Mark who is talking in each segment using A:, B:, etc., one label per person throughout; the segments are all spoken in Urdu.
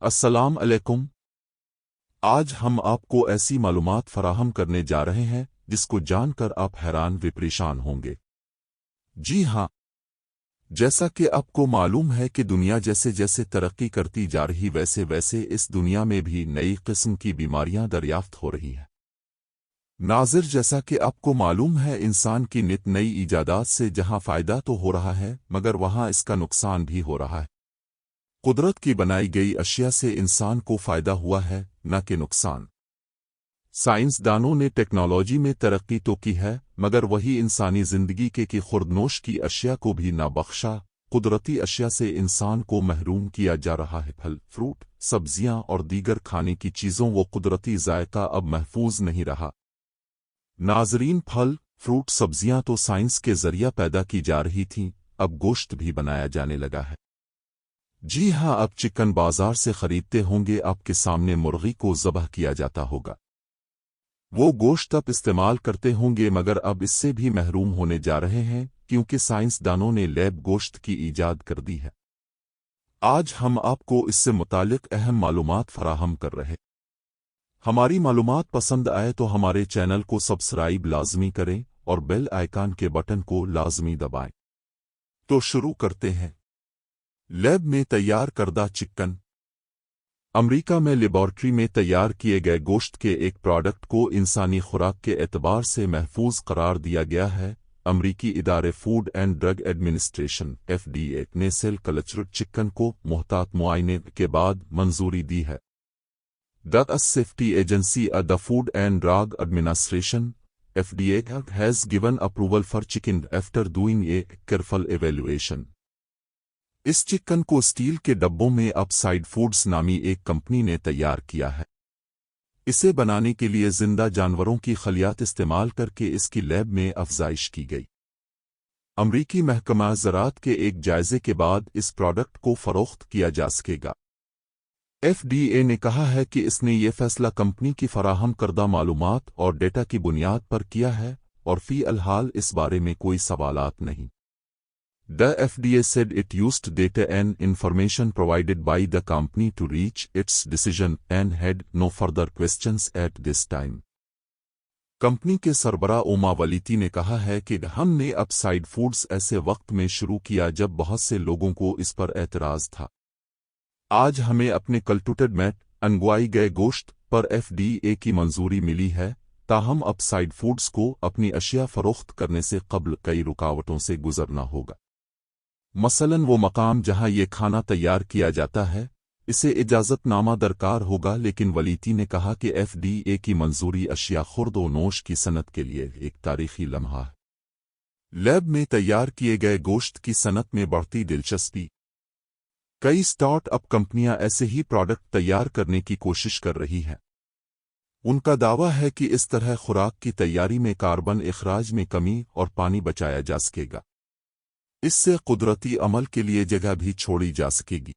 A: السلام علیکم۔ آج ہم آپ کو ایسی معلومات فراہم کرنے جا رہے ہیں جس کو جان کر آپ حیران و پریشان ہوں گے۔ جی ہاں، جیسا کہ آپ کو معلوم ہے کہ دنیا جیسے جیسے ترقی کرتی جا رہی ویسے ویسے اس دنیا میں بھی نئی قسم کی بیماریاں دریافت ہو رہی ہیں۔ ناظر، جیسا کہ آپ کو معلوم ہے انسان کی نت نئی ایجادات سے جہاں فائدہ تو ہو رہا ہے مگر وہاں اس کا نقصان بھی ہو رہا ہے۔ قدرت کی بنائی گئی اشیاء سے انسان کو فائدہ ہوا ہے نہ کہ نقصان۔ سائنسدانوں نے ٹیکنالوجی میں ترقی تو کی ہے مگر وہی انسانی زندگی کے خوردنوش کی اشیاء کو بھی نہ بخشا۔ قدرتی اشیاء سے انسان کو محروم کیا جا رہا ہے۔ پھل، فروٹ، سبزیاں اور دیگر کھانے کی چیزوں وہ قدرتی ذائقہ اب محفوظ نہیں رہا۔ ناظرین، پھل، فروٹ، سبزیاں تو سائنس کے ذریعہ پیدا کی جا رہی تھیں، اب گوشت بھی بنایا جانے لگا ہے۔ جی ہاں، اب چکن بازار سے خریدتے ہوں گے، آپ کے سامنے مرغی کو ذبح کیا جاتا ہوگا۔ وہ گوشت اب استعمال کرتے ہوں گے مگر اب اس سے بھی محروم ہونے جا رہے ہیں کیونکہ سائنسدانوں نے لیب گوشت کی ایجاد کر دی ہے۔ آج ہم آپ کو اس سے متعلق اہم معلومات فراہم کر رہے۔ ہماری معلومات پسند آئے تو ہمارے چینل کو سبسکرائب لازمی کریں اور بیل آئیکن کے بٹن کو لازمی دبائیں۔ تو شروع کرتے ہیں۔ لیب میں تیار کردہ چکن۔ امریکہ میں لیبارٹری میں تیار کیے گئے گوشت کے ایک پروڈکٹ کو انسانی خوراک کے اعتبار سے محفوظ قرار دیا گیا ہے۔ امریکی ادارے food and drug administration (FDA) نے سیل کلچرڈ چکن کو محتاط معائنے کے بعد منظوری دی ہے۔ The Safety Agency the Food and Drug Administration (FDA) has given approval for chicken after doing a careful evaluation۔ اس چکن کو اسٹیل کے ڈبوں میں اپ سائڈ فوڈز نامی ایک کمپنی نے تیار کیا ہے۔ اسے بنانے کے لیے زندہ جانوروں کی خلیات استعمال کر کے اس کی لیب میں افزائش کی گئی۔ امریکی محکمہ زراعت کے ایک جائزے کے بعد اس پروڈکٹ کو فروخت کیا جا سکے گا۔ FDA نے کہا ہے کہ اس نے یہ فیصلہ کمپنی کی فراہم کردہ معلومات اور ڈیٹا کی بنیاد پر کیا ہے اور فی الحال اس بارے میں کوئی سوالات نہیں۔ The FDA said it used data and information provided by the company to reach its decision and had no further questions at this time۔ Company کے سربراہ اوما ولیتی نے کہا ہے کہ ہم نے اپ سائڈ فوڈز ایسے وقت میں شروع کیا جب بہت سے لوگوں کو اس پر اعتراض تھا۔ آج ہمیں اپنے کلٹوٹڈ میٹ انگوائی گئے گوشت پر FDA کی منظوری ملی ہے، تاہم اپ سائڈ فوڈز کو اپنی اشیاء فروخت کرنے سے قبل کئی رکاوٹوں سے گزرنا ہوگا۔ مثلاً وہ مقام جہاں یہ کھانا تیار کیا جاتا ہے، اسے اجازت نامہ درکار ہوگا، لیکن ولیتی نے کہا کہ FDA کی منظوری اشیاء خورد و نوش کی صنعت کے لیے ایک تاریخی لمحہ ہے۔ لیب میں تیار کیے گئے گوشت کی صنعت میں بڑھتی دلچسپی۔ کئی سٹارٹ اپ کمپنیاں ایسے ہی پروڈکٹ تیار کرنے کی کوشش کر رہی ہیں۔ ان کا دعویٰ ہے کہ اس طرح خوراک کی تیاری میں کاربن اخراج میں کمی اور پانی بچایا جا سکے گا۔ اس سے قدرتی عمل کے لیے جگہ بھی چھوڑی جا سکے گی۔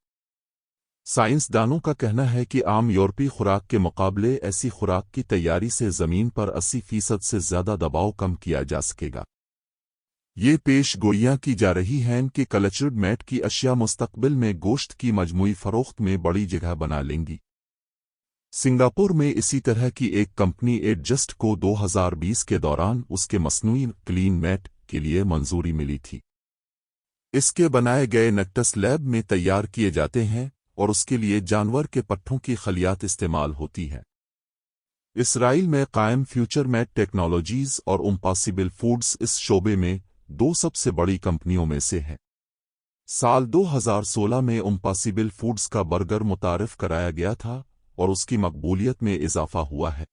A: سائنسدانوں کا کہنا ہے کہ عام یورپی خوراک کے مقابلے ایسی خوراک کی تیاری سے زمین پر 80% سے زیادہ دباؤ کم کیا جا سکے گا۔ یہ پیش گوئیاں کی جا رہی ہیں کہ کلچرڈ میٹ کی اشیاء مستقبل میں گوشت کی مجموعی فروخت میں بڑی جگہ بنا لیں گی۔ سنگاپور میں اسی طرح کی ایک کمپنی ایڈجسٹ کو 2020 کے دوران اس کے مصنوعی کلین میٹ کے لیے منظوری ملی تھی۔ اس کے بنائے گئے نکٹس لیب میں تیار کیے جاتے ہیں اور اس کے لیے جانور کے پٹھوں کی خلیات استعمال ہوتی ہیں۔ اسرائیل میں قائم فیوچر میٹ ٹیکنالوجیز اور امپاسبل فوڈز اس شعبے میں دو سب سے بڑی کمپنیوں میں سے ہیں۔ سال 2016 میں امپاسبل فوڈز کا برگر متعارف کرایا گیا تھا اور اس کی مقبولیت میں اضافہ ہوا ہے۔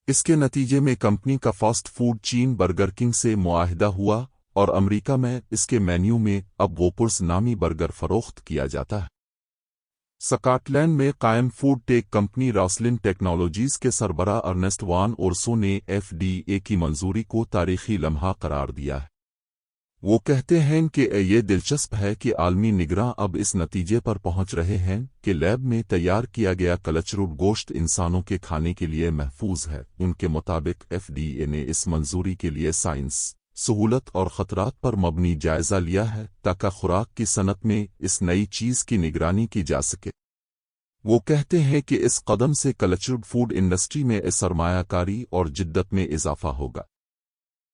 A: اس کے نتیجے میں کمپنی کا fast food chain Burger King سے معاہدہ ہوا اور امریکہ میں اس کے مینیو میں اب ووپرز نامی برگر فروخت کیا جاتا ہے۔ سکاٹ لینڈ میں قائم فوڈ ٹیک کمپنی راسلن ٹیکنالوجیز کے سربراہ ارنسٹ وان اورسو نے FDA کی منظوری کو تاریخی لمحہ قرار دیا ہے۔ وہ کہتے ہیں کہ یہ دلچسپ ہے کہ عالمی نگراں اب اس نتیجے پر پہنچ رہے ہیں کہ لیب میں تیار کیا گیا کلچرڈ گوشت انسانوں کے کھانے کے لیے محفوظ ہے۔ ان کے مطابق FDA نے اس منظوری کے لیے سائنس، سہولت اور خطرات پر مبنی جائزہ لیا ہے تاکہ خوراک کی صنعت میں اس نئی چیز کی نگرانی کی جا سکے۔ وہ کہتے ہیں کہ اس قدم سے کلچرڈ فوڈ انڈسٹری میں سرمایہ کاری اور جدت میں اضافہ ہوگا۔